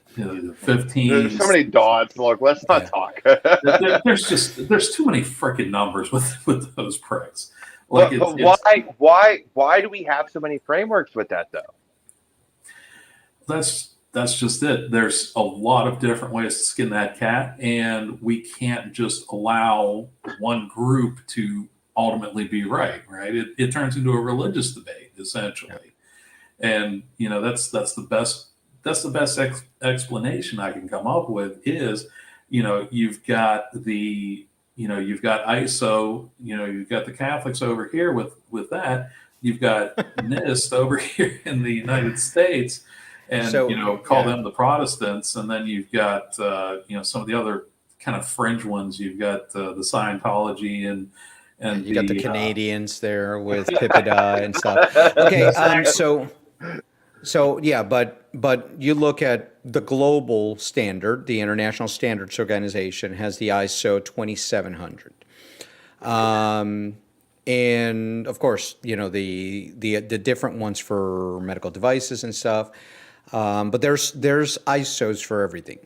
[SPEAKER 3] 15.
[SPEAKER 1] There's so many dots. Look, let's not talk.
[SPEAKER 3] there's too many freaking numbers with those pricks. Like,
[SPEAKER 1] but why do we have so many frameworks with that though?
[SPEAKER 3] That's just it. There's a lot of different ways to skin that cat, and we can't just allow one group to ultimately be right. It turns into a religious debate essentially, and that's the best explanation I can come up with is, you've got you've got ISO, you've got the Catholics over here with that, you've got Nist over here in the United States, and call them the Protestants, and then you've got some of the other kind of fringe ones. You've got the Scientology and
[SPEAKER 2] you got the Canadians there with Pipida and stuff. Okay, so yeah, but you look at the global standard, the International Standards Organization has the ISO 2700. And of course, the different ones for medical devices and stuff. But there's ISOs for everything.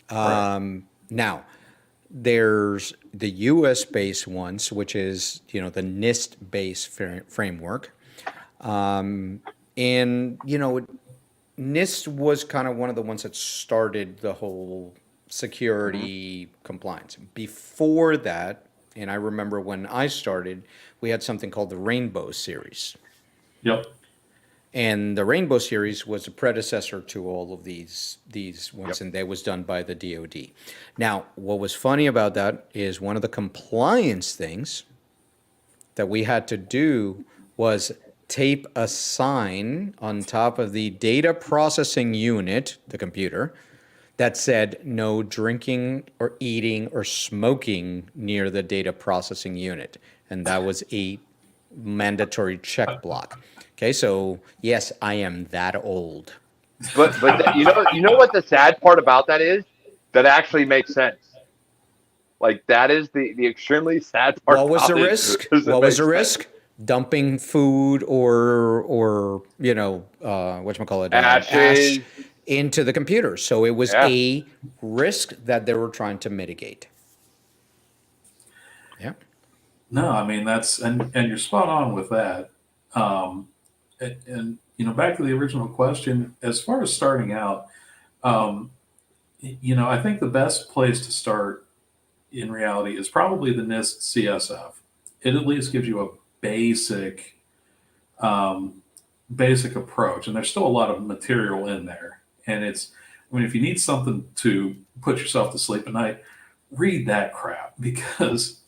[SPEAKER 2] Now, there's the US based ones, which is, the Nist based framework. And, Nist was kind of one of the ones that started the whole security compliance. Before that, and I remember when I started, we had something called the Rainbow Series.
[SPEAKER 3] Yep.
[SPEAKER 2] And the Rainbow Series was a predecessor to all of these ones, and that was done by the DoD. Now, what was funny about that is one of the compliance things that we had to do was tape a sign on top of the data processing unit, the computer, that said no drinking or eating or smoking near the data processing unit. And that was a mandatory check block. Okay, so yes, I am that old.
[SPEAKER 1] But you know what the sad part about that is? That actually makes sense. Like, that is the extremely sad part.
[SPEAKER 2] What was the risk? What was the risk? Dumping food or whatchamacallit, ash into the computer. So it was a risk that they were trying to mitigate. Yeah.
[SPEAKER 3] No, I mean, and you're spot on with that. And back to the original question, as far as starting out, I think the best place to start in reality is probably the Nist CSF. It at least gives you a basic basic approach, and there's still a lot of material in there. And it's, I mean, if you need something to put yourself to sleep at night, read that crap because,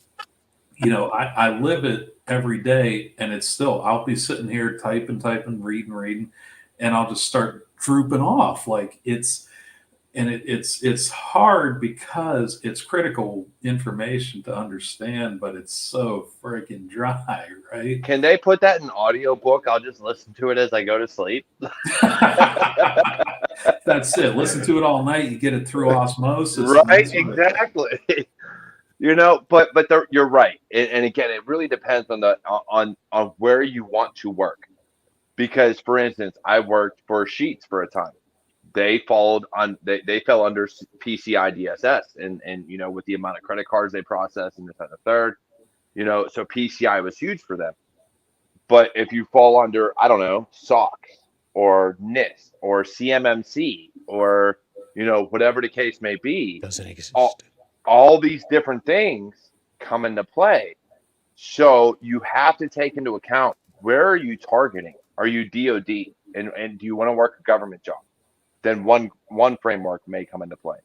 [SPEAKER 3] you know, I live it every day, and it's still, I'll be sitting here typing, reading, and I'll just start drooping off. Like it's hard because it's critical information to understand, but it's so freaking dry, right?
[SPEAKER 1] Can they put that in audio book? I'll just listen to it as I go to sleep.
[SPEAKER 3] That's it. Listen to it all night. You get it through osmosis.
[SPEAKER 1] Right, exactly. You know, but you're right, and again, it really depends on on where you want to work. Because, for instance, I worked for Sheets for a time. They followed on. They fell under PCI-DSS, and you know, with the amount of credit cards they process and this and the third, you know, so PCI was huge for them. But if you fall under, I don't know, SOC or Nist or CMMC or, you know, whatever the case may be,
[SPEAKER 2] Doesn't exist.
[SPEAKER 1] All these different things come into play. So you have to take into account, where are you targeting? Are you DoD? And do you want to work a government job? Then one framework may come into play.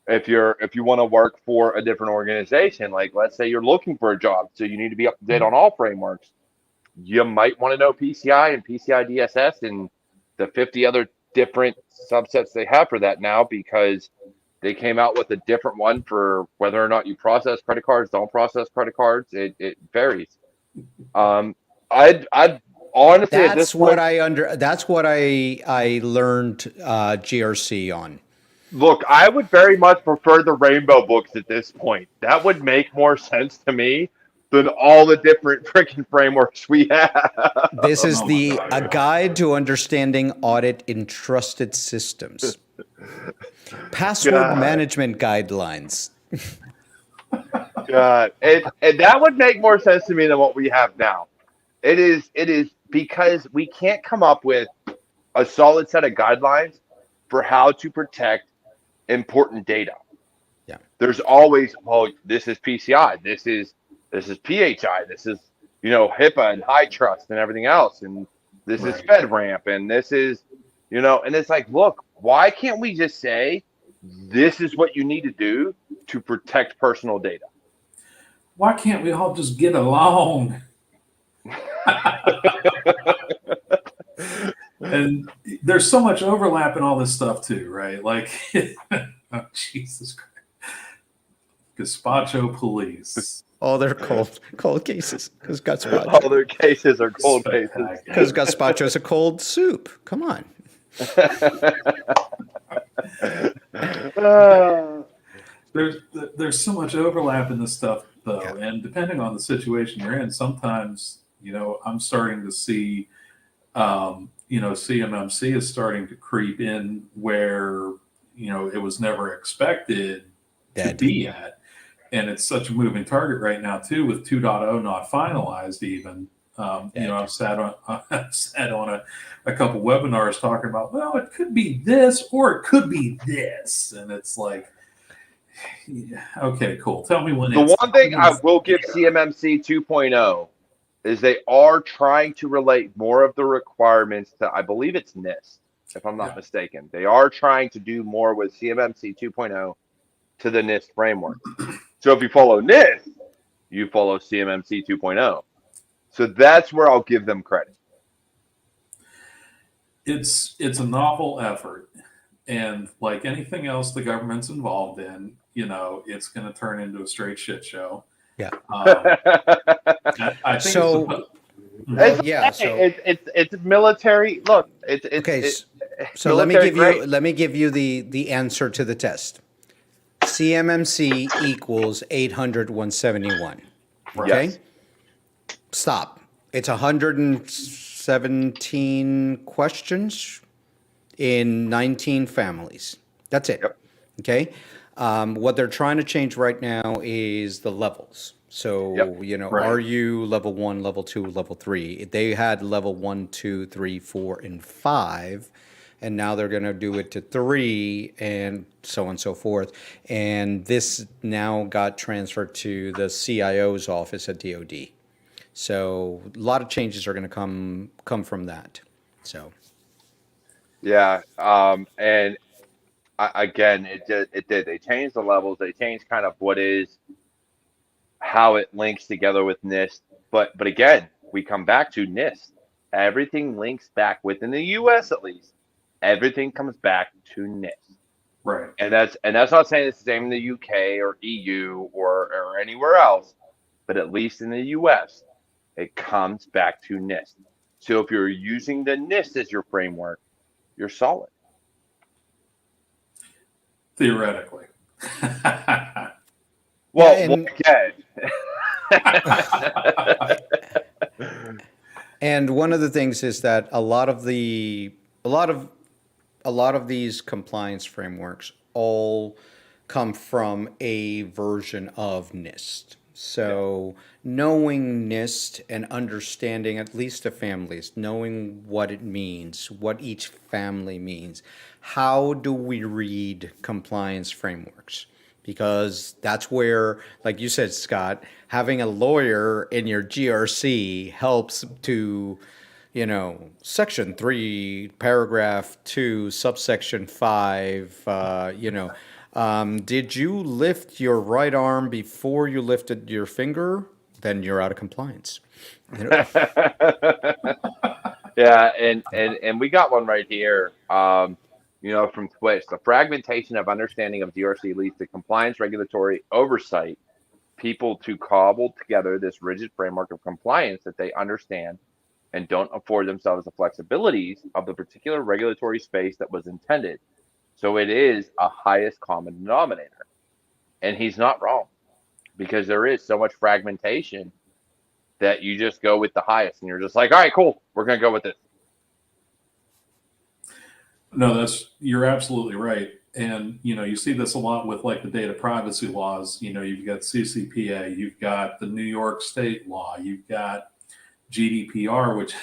[SPEAKER 1] If you want to work for a different organization, like let's say you're looking for a job, so you need to be up to date on all frameworks, you might want to know PCI and PCI-DSS and the 50 other different subsets they have for that now, because they came out with a different one for whether or not you process credit cards, don't process credit cards. It varies. I'd honestly,
[SPEAKER 2] That's what I learned GRC on.
[SPEAKER 1] Look, I would very much prefer the rainbow books at this point. That would make more sense to me than all the different freaking frameworks we have.
[SPEAKER 2] This is a guide to understanding audit in trusted systems. Password management guidelines.
[SPEAKER 1] God, and that would make more sense to me than what we have now. It is because we can't come up with a solid set of guidelines for how to protect important data.
[SPEAKER 2] Yeah.
[SPEAKER 1] There's always, well, this is PCI, this is PHI, this is, you know, HIPAA and high trust and everything else, and this is FedRAMP, and this is, you know, and it's like, look, why can't we just say this is what you need to do to protect personal data?
[SPEAKER 3] Why can't we all just get along? And there's so much overlap in all this stuff too, right? Like, oh, Jesus Christ. Gazpacho police.
[SPEAKER 2] Oh, they're cold cases. Because gazpacho.
[SPEAKER 1] All their cases are cold cases.
[SPEAKER 2] Because gazpacho is a cold soup. Come on.
[SPEAKER 3] There's so much overlap in this stuff, though, and depending on the situation you're in, sometimes, you know, I'm starting to see, you know, CMMC is starting to creep in where, you know, it was never expected to be at, and it's such a moving target right now too, with 2.0 not finalized even. You know, I've sat on a couple webinars talking about, well, it could be this or it could be this, and it's like, yeah, okay, cool. Tell me when.
[SPEAKER 1] The one thing I will give CMMC 2.0 is they are trying to relate more of the requirements to, I believe it's Nist, if I'm not mistaken. They are trying to do more with CMMC 2.0 to the Nist framework. So if you follow Nist, you follow CMMC 2.0. So that's where I'll give them credit.
[SPEAKER 3] It's a novel effort, and like anything else the government's involved in, you know, it's going to turn into a straight shit show.
[SPEAKER 2] Yeah.
[SPEAKER 3] I think
[SPEAKER 2] so.
[SPEAKER 1] It's military. Look, it's
[SPEAKER 2] okay. So let me give you the answer to the test. CMMC equals 800/171. Okay.
[SPEAKER 1] Yes.
[SPEAKER 2] Stop. It's 117 questions in 19 families. That's it.
[SPEAKER 1] Yep.
[SPEAKER 2] Okay. What they're trying to change right now is the levels. So, you know, are you level 1, level 2, level 3? They had level 1, 2, 3, 4, and 5. And now they're going to do it to 3 and so on and so forth. And this now got transferred to the CIO's office at DoD. So a lot of changes are going to come from that. So
[SPEAKER 1] Yeah. And again, it did. They changed the levels. They changed kind of how it links together with Nist. But again, we come back to Nist. Everything links back within the U.S. at least. Everything comes back to Nist.
[SPEAKER 3] Right.
[SPEAKER 1] And that's not saying it's the same in the UK or EU or anywhere else, but at least in the US, it comes back to Nist. So if you're using the Nist as your framework, you're solid.
[SPEAKER 3] Theoretically.
[SPEAKER 1] Well, again.
[SPEAKER 2] and one of the things is that a lot of these compliance frameworks all come from a version of NIST. So knowing NIST and understanding at least the families, knowing what it means, what each family means, how do we read compliance frameworks? Because that's where, like you said, Scott, having a lawyer in your GRC helps to, section 3, paragraph 2, subsection 5, did you lift your right arm before you lifted your finger? Then you're out of compliance.
[SPEAKER 1] Yeah, and we got one right here. From Twitch, the fragmentation of understanding of GRC leads to compliance regulatory oversight. People to cobble together this rigid framework of compliance that they understand and don't afford themselves the flexibilities of the particular regulatory space that was intended. So it is a highest common denominator. And he's not wrong because there is so much fragmentation that you just go with the highest and you're just like, all right, cool, we're going to go with this.
[SPEAKER 3] No, you're absolutely right. And, you see this a lot with like the data privacy laws. You've got CCPA, you've got the New York State law, you've got GDPR, which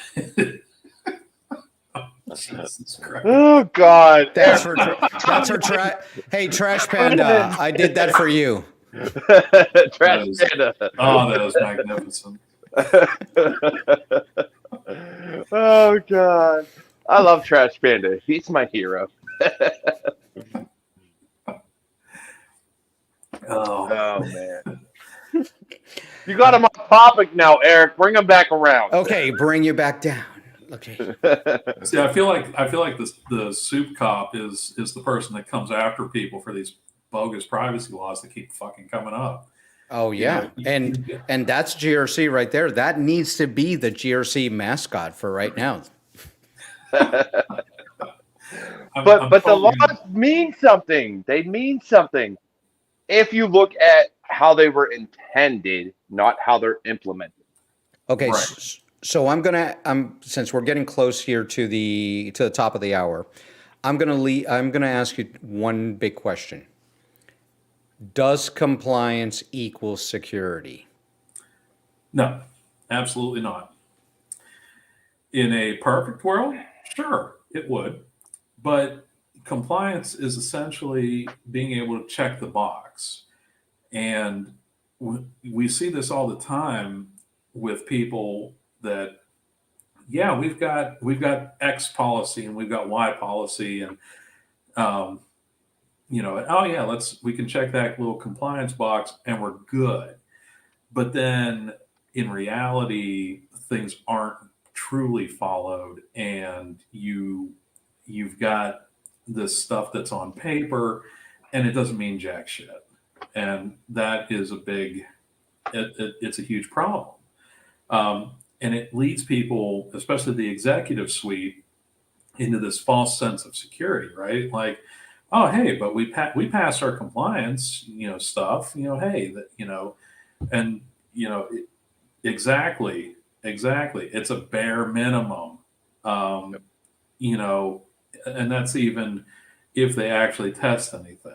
[SPEAKER 3] Jesus Christ.
[SPEAKER 1] Oh God.
[SPEAKER 2] That's her hey, Trash Panda, I did that for you.
[SPEAKER 1] Trash Panda.
[SPEAKER 3] Oh, that was magnificent.
[SPEAKER 1] Oh God. I love Trash Panda. He's my hero. Oh man. You got him on topic now, Eric. Bring him back around.
[SPEAKER 2] Okay, bring you back down. Okay.
[SPEAKER 3] See, I feel like the soup cop is the person that comes after people for these bogus privacy laws that keep fucking coming up.
[SPEAKER 2] Oh yeah, and that's GRC right there. That needs to be the GRC mascot for right now.
[SPEAKER 1] But the laws mean something. They mean something. If you look at how they were intended, not how they're implemented.
[SPEAKER 2] Okay, right. So since we're getting close here to the top of the hour, I'm gonna ask you one big question. Does compliance equal security?
[SPEAKER 3] No, absolutely not. In a perfect world, sure, it would. But compliance is essentially being able to check the box. And we see this all the time with people that, yeah, we've got X policy and we've got Y policy, and oh yeah, we can check that little compliance box and we're good. But then in reality, things aren't truly followed, and you've got this stuff that's on paper and it doesn't mean jack shit. And that is it's a huge problem. And it leads people, especially the executive suite, into this false sense of security, right? Like, oh, hey, but we passed our compliance, stuff, hey, that, and, exactly. It's a bare minimum, and that's even if they actually test anything.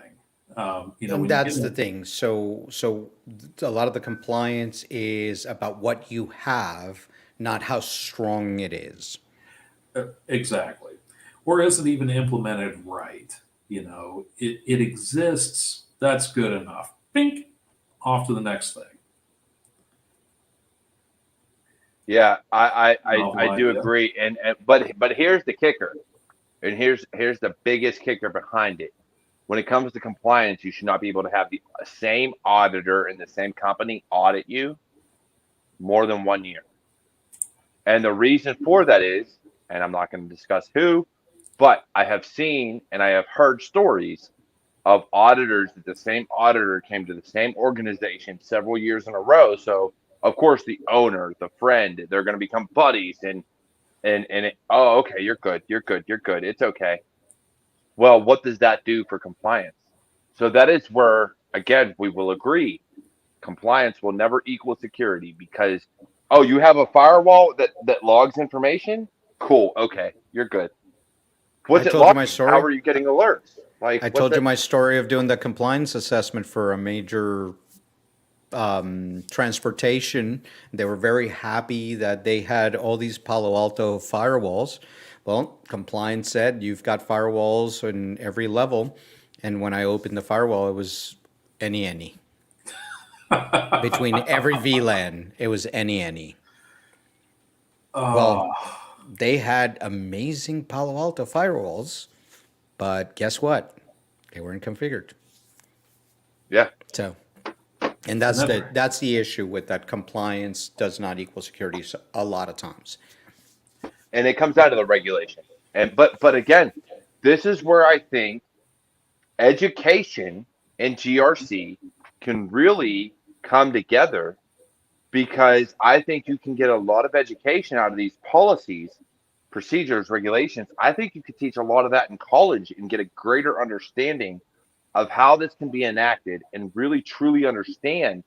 [SPEAKER 2] And that's the thing. So a lot of the compliance is about what you have, not how strong it is.
[SPEAKER 3] Exactly. Or is it even implemented right? It exists. That's good enough. Bink, off to the next thing.
[SPEAKER 1] Yeah,
[SPEAKER 3] Novel
[SPEAKER 1] I do
[SPEAKER 3] idea.
[SPEAKER 1] agree, and but here's the kicker, and here's the biggest kicker behind it. When it comes to compliance, you should not be able to have the same auditor in the same company audit you more than 1 year. And the reason for that is, and I'm not going to discuss who, but I have seen and I have heard stories of auditors that the same auditor came to the same organization several years in a row. So of course the owner, the friend, they're going to become buddies oh, okay, you're good, you're good, you're good, it's okay. Well, what does that do for compliance? So that is where again we will agree compliance will never equal security because oh, you have a firewall that logs information? Cool, okay, you're good.
[SPEAKER 2] I
[SPEAKER 1] What's it
[SPEAKER 2] told you my
[SPEAKER 1] logging? How
[SPEAKER 2] story.
[SPEAKER 1] are you getting alerts? Like
[SPEAKER 2] I
[SPEAKER 1] what's
[SPEAKER 2] told you
[SPEAKER 1] it?
[SPEAKER 2] my story of doing the compliance assessment for a major transportation. They were very happy that they had all these Palo Alto firewalls. Well, compliance said you've got firewalls in every level. And when I opened the firewall, it was any. Between every VLAN, it was any. Well,
[SPEAKER 3] Oh,
[SPEAKER 2] they had amazing Palo Alto firewalls, but guess what? They weren't configured.
[SPEAKER 1] Yeah.
[SPEAKER 2] So, and
[SPEAKER 3] never.
[SPEAKER 2] that's the issue with that compliance does not equal security a lot of times.
[SPEAKER 1] And it comes out of the regulation. And but again, this is where I think education and GRC can really come together because I think you can get a lot of education out of these policies, procedures, regulations. I think you could teach a lot of that in college and get a greater understanding of how this can be enacted and really truly understand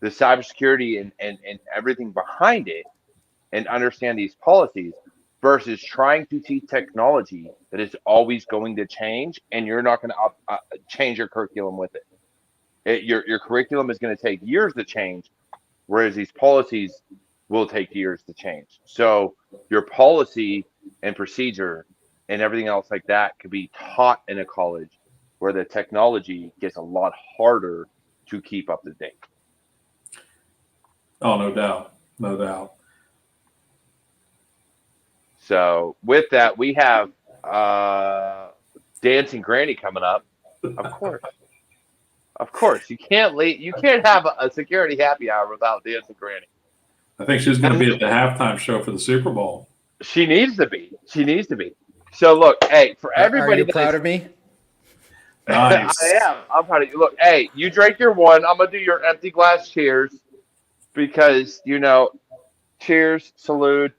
[SPEAKER 1] the cybersecurity and everything behind it and understand these policies versus trying to teach technology that is always going to change and you're not going to change your curriculum with it. Your curriculum is going to take years to change, whereas these policies will take years to change. So your policy and procedure and everything else like that could be taught in a college where the technology gets a lot harder to keep up to date.
[SPEAKER 3] Oh, no doubt. No doubt.
[SPEAKER 1] So with that, we have Dancing Granny coming up. Of course. Of course. You can't leave, you can't have a security happy hour without Dancing Granny.
[SPEAKER 3] I think she's going to be at the halftime show for the Super Bowl.
[SPEAKER 1] She needs to be. She needs to be. So look, hey, for
[SPEAKER 2] Are
[SPEAKER 1] everybody
[SPEAKER 2] you
[SPEAKER 1] that
[SPEAKER 2] proud
[SPEAKER 1] is,
[SPEAKER 2] of me?
[SPEAKER 3] Nice.
[SPEAKER 1] I am. I'm proud of you. Look, hey, you drank your one. I'm gonna do your empty glass cheers because cheers, salute.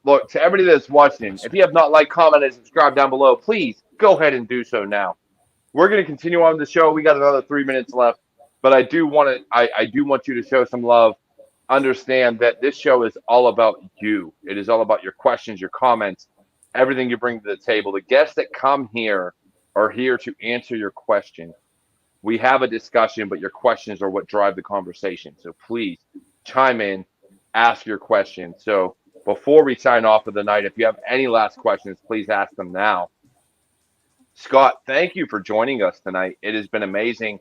[SPEAKER 1] Look to everybody that's watching. If you have not liked, commented, and subscribed down below, please go ahead and do so now. We're gonna continue on the show. We got another 3 minutes left, but I do want to. I do want you to show some love. Understand that this show is all about you. It is all about your questions, your comments, everything you bring to the table. The guests that come here are here to answer your question. We have a discussion, but your questions are what drive the conversation. So please chime in, ask your questions. So before we sign off for the night, if you have any last questions, please ask them now. Scott, thank you for joining us tonight. It has been amazing.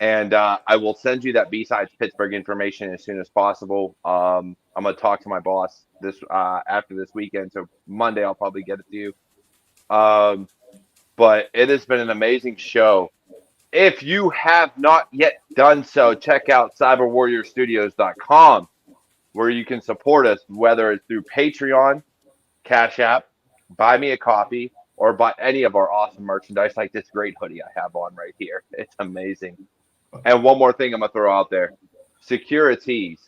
[SPEAKER 1] And I will send you that B-Sides Pittsburgh information as soon as possible. I'm going to talk to my boss this after this weekend. So Monday, I'll probably get it to you. But it has been an amazing show. If you have not yet done so, check out CyberWarriorStudios.com, where you can support us, whether it's through Patreon, CashApp, buy me a coffee, or buy any of our awesome merchandise, like this great hoodie I have on right here. It's amazing. And one more thing I'm going to throw out there. Securities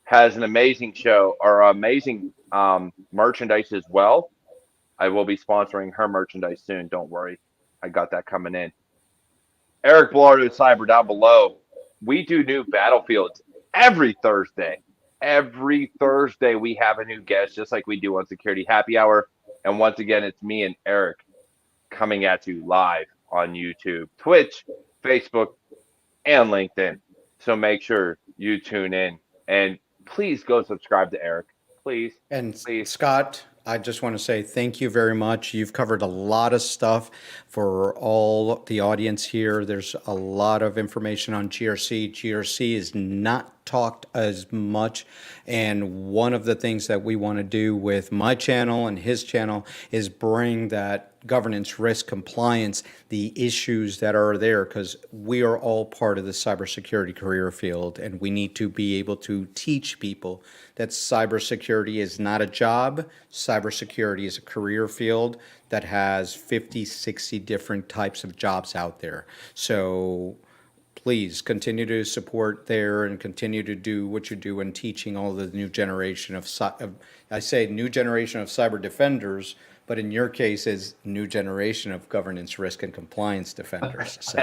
[SPEAKER 1] has an amazing show, or amazing merchandise as well. I will be sponsoring her merchandise soon. Don't worry. I got that coming in. Eric Blardo Cyber down below. We do new battlefields every Thursday. Every Thursday we have a new guest, just like we do on Security Happy Hour. And once again, it's me and Eric coming at you live on YouTube, Twitch, Facebook, and LinkedIn. So make sure you tune in and please go subscribe to Eric. Please.
[SPEAKER 2] And
[SPEAKER 1] Please.
[SPEAKER 2] Scott, I just want to say thank you very much. You've covered a lot of stuff for all the audience here. There's a lot of information on GRC. GRC is not talked as much. And one of the things that we want to do with my channel and his channel is bring that governance, risk, compliance, the issues that are there, because we are all part of the cybersecurity career field, and we need to be able to teach people that cybersecurity is not a job. Cybersecurity is a career field that has 50, 60 different types of jobs out there. So please continue to support there and continue to do what you do in teaching all the new generation of I say new generation of cyber defenders, but in your case is new generation of governance, risk, and compliance defenders. So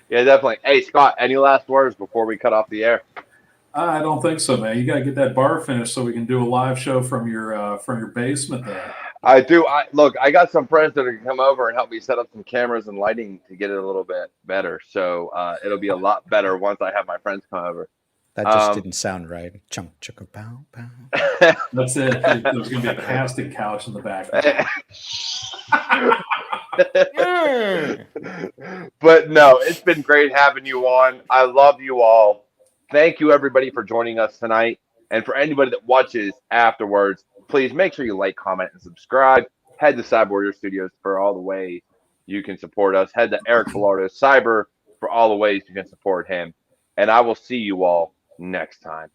[SPEAKER 1] Yeah, definitely. Hey, Scott, any last words before we cut off the air?
[SPEAKER 3] I don't think so, man. You got to get that bar finished so we can do a live show from your basement there.
[SPEAKER 1] I do. Look, I got some friends that are gonna come over and help me set up some cameras and lighting to get it a little bit better. So it'll be a lot better once I have my friends come over.
[SPEAKER 2] that just didn't sound right. Chunk, chugga, pow, pow.
[SPEAKER 3] That's it. There's going to be a plastic couch in the background.
[SPEAKER 1] But no, it's been great having you on. I love you all. Thank you, everybody, for joining us tonight. And for anybody that watches afterwards, please make sure you like, comment, and subscribe. Head to CyberWarriorStudios for all the ways you can support us. Head to Eric Velardo Cyber for all the ways you can support him. And I will see you all next time.